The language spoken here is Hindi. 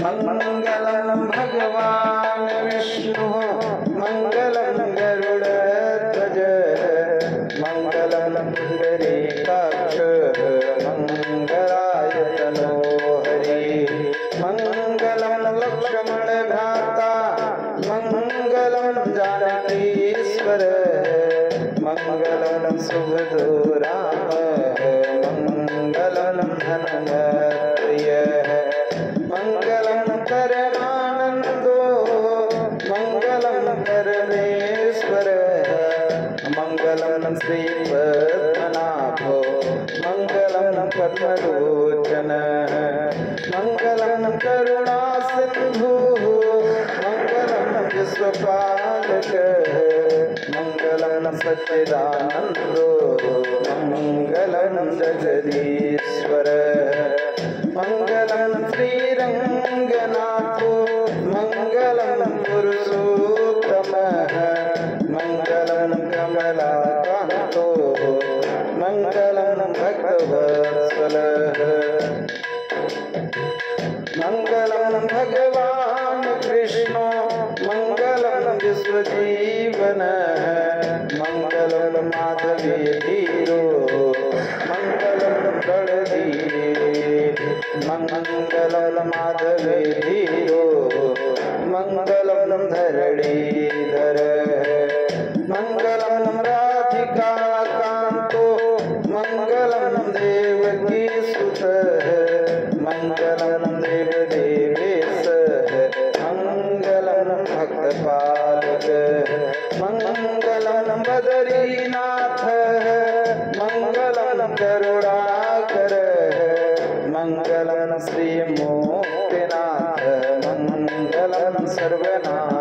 मंगलम भगवान विष्णु मंगलम गरुड़ध्वज मंगलम पुंडरीकाक्ष मंगलाय तनो हरि मंगलम लक्ष्मण भ्राता मंगलम जानकीश्वर मंगलम सुभद्रो राम मंगलम धनप्रिय मंगलम परमानंदो मंगलम परमेश्वर मंगलम श्रीपद्मनाभो मंगलम पद्मलोचन मंगलम करुणासिंधु मंगलम विश्वपालक मंगलम सच्चिदानंदो मंगलम जगदीश्वर मंगलम श्रीरंगनाथो मंगलम पुरुषोत्तम मंगलम कमलाकांतो मंगलम भक्तवत्सल मंगलम भगवान कृष्ण मंगलम विश्वजीवन मंगलम माधवी धीरो मंगलम गणधीर मंगलम माधवी धीरो मंगलम धरणीधर मंगलम राधिका कांतो मंगलम देवकी सुत मंगलम देव देवेश मंगलम भक्तपालक मंगलम बदरीनाथ मंगलम करुणाकर मंगलम श्री मोक्तिनाथ मंगलम सर्वनाथ